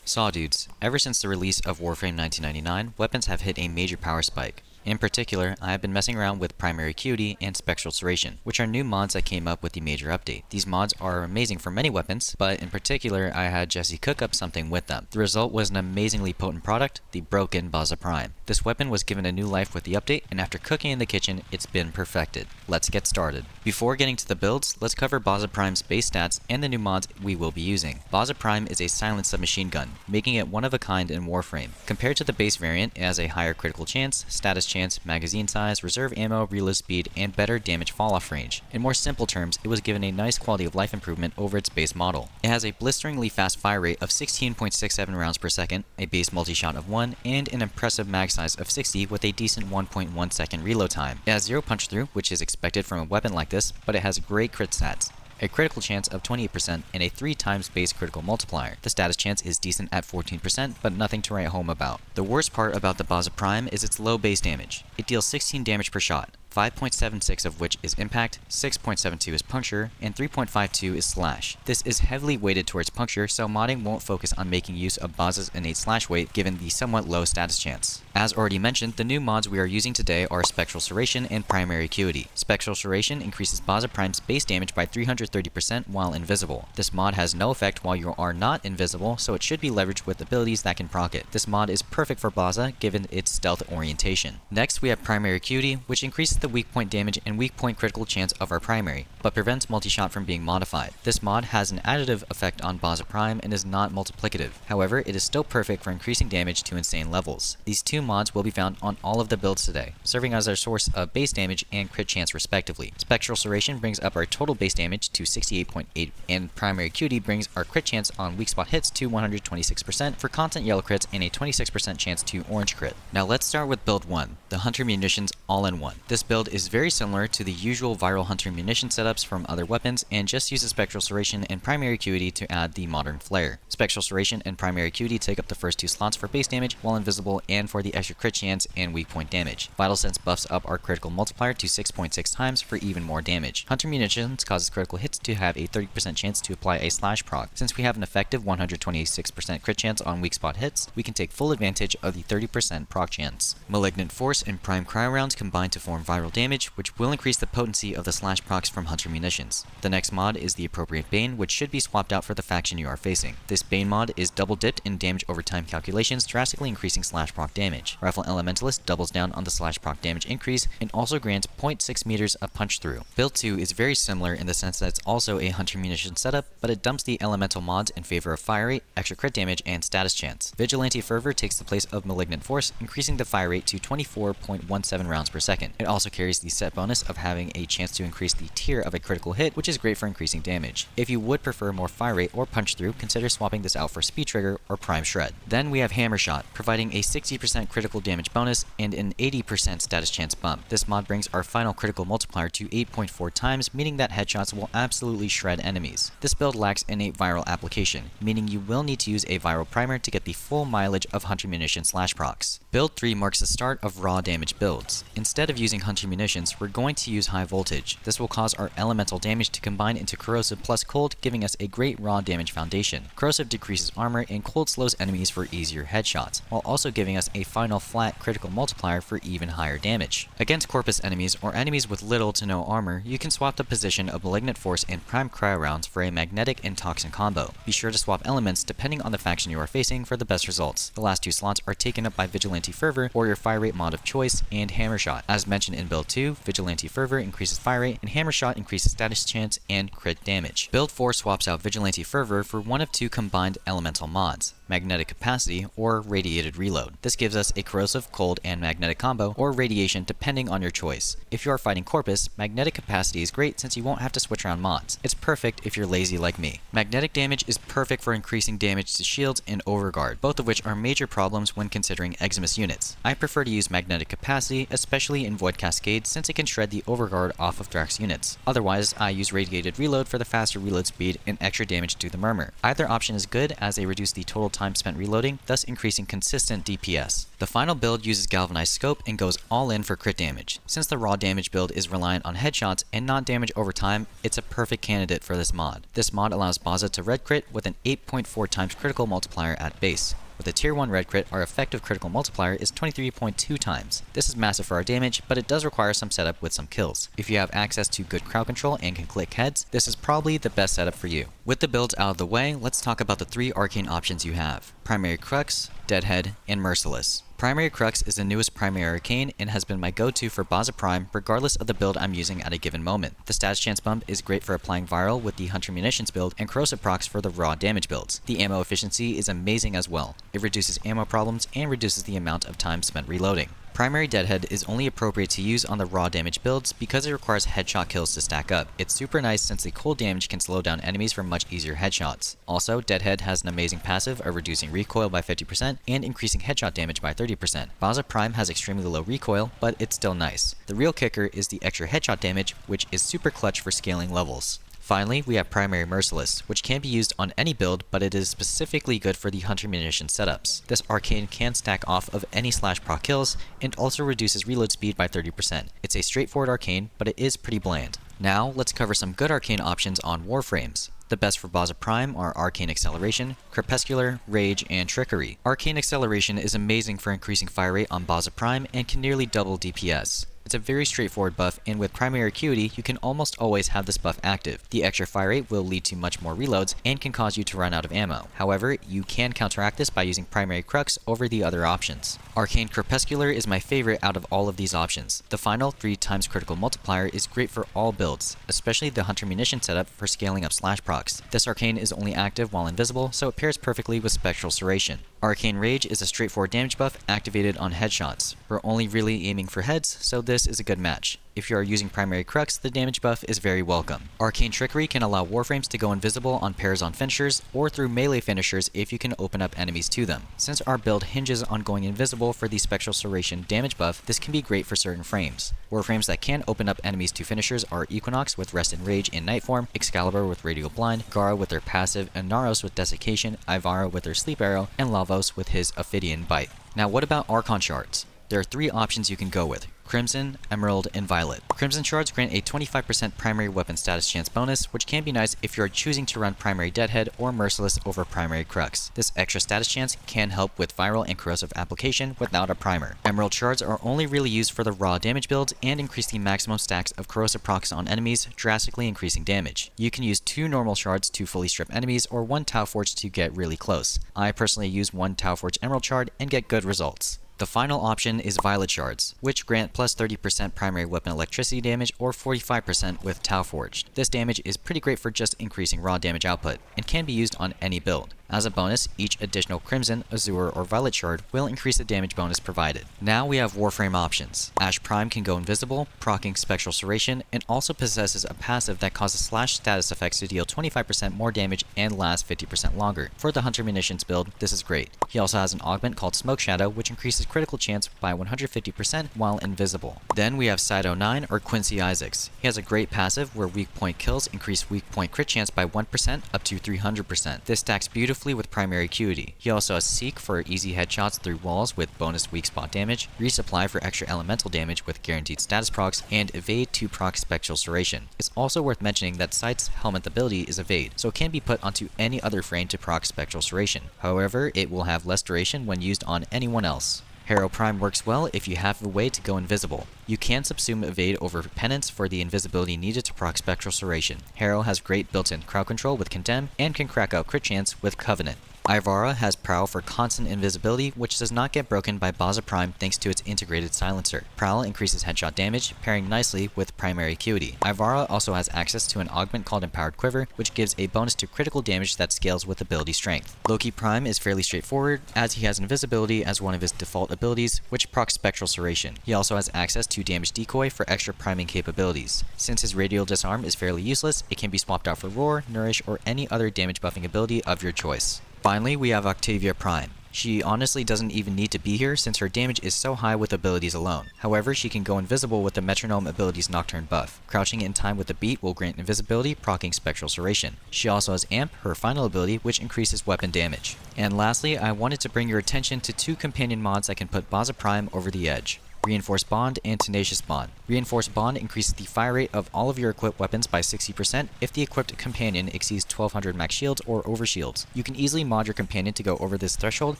Saw dudes, ever since the release of Warframe 1999, weapons have hit a major power spike. In particular, I have been messing around with Primary Acuity and Spectral Serration, which are new mods that came up with the major update. These mods are amazing for many weapons, but in particular, I had Jesse cook up something with them. The result was an amazingly potent product, the broken Baza Prime. This weapon was given a new life with the update, and after cooking in the kitchen, it's been perfected. Let's get started. Before getting to the builds, let's cover Baza Prime's base stats and the new mods we will be using. Baza Prime is a silent submachine gun, making it one of a kind in Warframe. Compared to the base variant, it has a higher critical chance, status chance, magazine size, reserve ammo, reload speed, and better damage fall-off range. In more simple terms, it was given a nice quality of life improvement over its base model. It has a blisteringly fast fire rate of 16.67 rounds per second, a base multi-shot of 1, and an impressive mag size of 60 with a decent 1.1 second reload time. It has 0 punch through, which is expected from a weapon like this, but it has great crit stats. A critical chance of 28% and a 3 times base critical multiplier. The status chance is decent at 14%, but nothing to write home about. The worst part about the Baza Prime is its low base damage. It deals 16 damage per shot, 5.76 of which is impact, 6.72 is puncture, and 3.52 is slash. This is heavily weighted towards puncture, so modding won't focus on making use of Baza's innate slash weight given the somewhat low status chance. As already mentioned, the new mods we are using today are Spectral Serration and Primary Acuity. Spectral Serration increases Baza Prime's base damage by 330% while invisible. This mod has no effect while you are not invisible, so it should be leveraged with abilities that can proc it. This mod is perfect for Baza given its stealth orientation. Next, we have Primary Acuity, which increases the weak point damage and weak point critical chance of our primary, but prevents multi-shot from being modified. This mod has an additive effect on Baza Prime and is not multiplicative. However, it is still perfect for increasing damage to insane levels. These two mods will be found on all of the builds today, serving as our source of base damage and crit chance respectively. Spectral Serration brings up our total base damage to 68.8, and Primary Acuity brings our crit chance on weak spot hits to 126% for constant yellow crits and a 26% chance to orange crit. Now let's start with build 1, the Hunter Munitions All-in-One. This build is very similar to the usual viral Hunter munition setups from other weapons and just uses Spectral Serration and Primary Acuity to add the modern flair. Spectral Serration and Primary Acuity take up the first 2 slots for base damage while invisible and for the extra crit chance and weak point damage. Vital Sense buffs up our critical multiplier to 6.6 times for even more damage. Hunter Munitions causes critical hits to have a 30% chance to apply a slash proc. Since we have an effective 126% crit chance on weak spot hits, we can take full advantage of the 30% proc chance. Malignant Force and Prime Cryo rounds combine to form viral damage, which will increase the potency of the slash procs from Hunter Munitions. The next mod is the appropriate Bane, which should be swapped out for the faction you are facing. This Bane mod is double dipped in damage over time calculations, drastically increasing slash proc damage. Rifle Elementalist doubles down on the slash proc damage increase and also grants 0.6 meters of punch through. Build 2 is very similar in the sense that it's also a Hunter Munitions setup, but it dumps the elemental mods in favor of fire rate, extra crit damage, and status chance. Vigilante Fervor takes the place of Malignant Force, increasing the fire rate to 24.17 rounds per second. It also carries the set bonus of having a chance to increase the tier of a critical hit, which is great for increasing damage. If you would prefer more fire rate or punch through, consider swapping this out for Speed Trigger or Prime Shred. Then we have Hammer Shot, providing a 60% critical damage bonus and an 80% status chance bump. This mod brings our final critical multiplier to 8.4 times, meaning that headshots will absolutely shred enemies. This build lacks innate viral application, meaning you will need to use a viral primer to get the full mileage of Hunter Munition slash procs. Build 3 marks the start of raw damage builds. Instead of using Hunter Munitions, we're going to use high voltage. This will cause our elemental damage to combine into corrosive plus cold, giving us a great raw damage foundation. Corrosive decreases armor and cold slows enemies for easier headshots, while also giving us a final flat critical multiplier for even higher damage. Against corpus enemies or enemies with little to no armor, you can swap the position of Malignant Force and Prime Cryo rounds for a magnetic and toxin combo. Be sure to swap elements depending on the faction you are facing for the best results. The last 2 slots are taken up by Vigilante Fervor or your fire rate mod of choice and Hammer Shot. As mentioned in build 2, Vigilante Fervor increases fire rate and Hammer Shot increases status chance and crit damage. Build 4 swaps out Vigilante Fervor for one of 2 combined elemental mods, Magnetic Capacity or Radiated Reload. This gives us a corrosive, cold, and magnetic combo or radiation depending on your choice. If you are fighting Corpus, Magnetic Capacity is great since you won't have to switch around mods. It's perfect if you're lazy like me. Magnetic damage is perfect for increasing damage to shields and overguard, both of which are major problems when considering Eximus units. I prefer to use Magnetic Capacity, especially in void casting Cascade since it can shred the overguard off of Drax units. Otherwise, I use Radiated Reload for the faster reload speed and extra damage to the Murmur. Either option is good as they reduce the total time spent reloading, thus increasing consistent DPS. The final build uses Galvanized Scope and goes all in for crit damage. Since the raw damage build is reliant on headshots and not damage over time, it's a perfect candidate for this mod. This mod allows Baza to red crit with an 8.4 times critical multiplier at base. With a tier 1 red crit, our effective critical multiplier is 23.2 times. This is massive for our damage, but it does require some setup with some kills. If you have access to good crowd control and can click heads, this is probably the best setup for you. With the builds out of the way, let's talk about the 3 arcane options you have: Primary Crux, Deadhead, and Merciless. Primary Crux is the newest primary arcane and has been my go-to for Baza Prime regardless of the build I'm using at a given moment. The status chance bump is great for applying viral with the Hunter Munitions build and corrosive procs for the raw damage builds. The ammo efficiency is amazing as well. It reduces ammo problems and reduces the amount of time spent reloading. Primary Deadhead is only appropriate to use on the raw damage builds because it requires headshot kills to stack up. It's super nice since the cold damage can slow down enemies for much easier headshots. Also, Deadhead has an amazing passive of reducing recoil by 50% and increasing headshot damage by 30%. Baza Prime has extremely low recoil, but it's still nice. The real kicker is the extra headshot damage, which is super clutch for scaling levels. Finally, we have Primary Merciless, which can be used on any build, but it is specifically good for the Hunter Munition setups. This arcane can stack off of any slash proc kills, and also reduces reload speed by 30%. It's a straightforward arcane, but it is pretty bland. Now, let's cover some good arcane options on Warframes. The best for Baza Prime are Arcane Acceleration, Crepuscular, Rage, and Trickery. Arcane Acceleration is amazing for increasing fire rate on Baza Prime and can nearly double DPS. It's a very straightforward buff, and with Primary Acuity, you can almost always have this buff active. The extra fire rate will lead to much more reloads and can cause you to run out of ammo. However, you can counteract this by using Primary Crux over the other options. Arcane Crepuscular is my favorite out of all of these options. The final 3 times critical multiplier is great for all builds, especially the Hunter Munition setup for scaling up slash procs. This arcane is only active while invisible, so it pairs perfectly with Spectral Serration. Arcane Rage is a straightforward damage buff activated on headshots. We're only really aiming for heads, so this is a good match. If you are using Primary Crux, the damage buff is very welcome. Arcane Trickery can allow Warframes to go invisible on pairs on finishers, or through melee finishers if you can open up enemies to them. Since our build hinges on going invisible for the Spectral Serration damage buff, this can be great for certain frames. Warframes that can open up enemies to finishers are Equinox with Rest and Rage in Night form, Excalibur with Radial Blind, Gara with their passive, and Naros with Desiccation, Ivara with their Sleep Arrow, and Lavos with his Ophidian Bite. Now what about Archon shards? There are 3 options you can go with: Crimson, Emerald, and Violet. Crimson shards grant a 25% primary weapon status chance bonus, which can be nice if you are choosing to run Primary Deadhead or Merciless over Primary Crux. This extra status chance can help with viral and corrosive application without a primer. Emerald shards are only really used for the raw damage builds and increase the maximum stacks of corrosive procs on enemies, drastically increasing damage. You can use 2 normal shards to fully strip enemies or 1 Tau Forge to get really close. I personally use 1 Tau Forge Emerald shard and get good results. The final option is Violet Shards, which grant plus 30% primary weapon electricity damage or 45% with Tau Forged. This damage is pretty great for just increasing raw damage output, and can be used on any build. As a bonus, each additional Crimson, Azure, or Violet Shard will increase the damage bonus provided. Now we have Warframe options. Ash Prime can go invisible, proccing Spectral Serration, and also possesses a passive that causes slash status effects to deal 25% more damage and last 50% longer. For the Hunter Munitions build, this is great. He also has an augment called Smoke Shadow, which increases critical chance by 150% while invisible. Then we have Side09 or Quincy Isaacs. He has a great passive where weak point kills increase weak point crit chance by 1% up to 300%. This stacks beautifully with Primary Acuity. He also has Seek for easy headshots through walls with bonus weak spot damage, Resupply for extra elemental damage with guaranteed status procs, and Evade to proc Spectral Serration. It's also worth mentioning that Sight's helmet ability is Evade, so it can be put onto any other frame to proc Spectral Serration. However, it will have less duration when used on anyone else. Harrow Prime works well if you have a way to go invisible. You can subsume Evade over Penance for the invisibility needed to proc Spectral Serration. Harrow has great built-in crowd control with Condemn, and can crack out crit chance with Covenant. Ivara has Prowl for constant invisibility, which does not get broken by Baza Prime thanks to its integrated silencer. Prowl increases headshot damage, pairing nicely with Primary Acuity. Ivara also has access to an augment called Empowered Quiver, which gives a bonus to critical damage that scales with ability strength. Loki Prime is fairly straightforward, as he has invisibility as one of his default abilities, which procs Spectral Serration. He also has access to Damage Decoy for extra priming capabilities. Since his Radial Disarm is fairly useless, it can be swapped out for Roar, Nourish, or any other damage buffing ability of your choice. Finally, we have Octavia Prime. She honestly doesn't even need to be here since her damage is so high with abilities alone. However, she can go invisible with the Metronome ability's Nocturne buff. Crouching in time with the beat will grant invisibility, proccing Spectral Serration. She also has Amp, her final ability, which increases weapon damage. And lastly, I wanted to bring your attention to 2 companion mods that can put Baza Prime over the edge. Reinforced Bond and Tenacious Bond. Reinforced Bond increases the fire rate of all of your equipped weapons by 60% if the equipped companion exceeds 1200 max shields or overshields. You can easily mod your companion to go over this threshold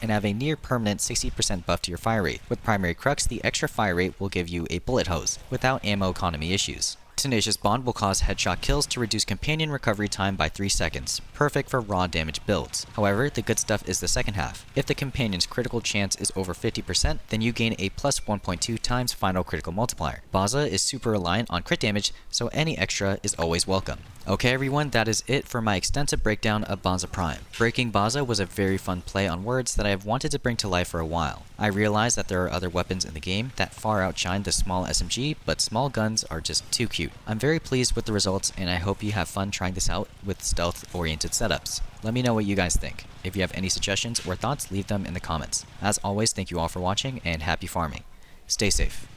and have a near permanent 60% buff to your fire rate. With Primary Crux, the extra fire rate will give you a bullet hose, without ammo economy issues. Tenacious Bond will cause headshot kills to reduce companion recovery time by 3 seconds, perfect for raw damage builds. However, the good stuff is the second half. If the companion's critical chance is over 50%, then you gain a plus 1.2 times final critical multiplier. Baza is super reliant on crit damage, so any extra is always welcome. Okay everyone, that is it for my extensive breakdown of Baza Prime. Breaking Baza was a very fun play on words that I have wanted to bring to life for a while. I realize that there are other weapons in the game that far outshine the small SMG, but small guns are just too cute. I'm very pleased with the results and I hope you have fun trying this out with stealth-oriented setups. Let me know what you guys think. If you have any suggestions or thoughts, leave them in the comments. As always, thank you all for watching and happy farming. Stay safe.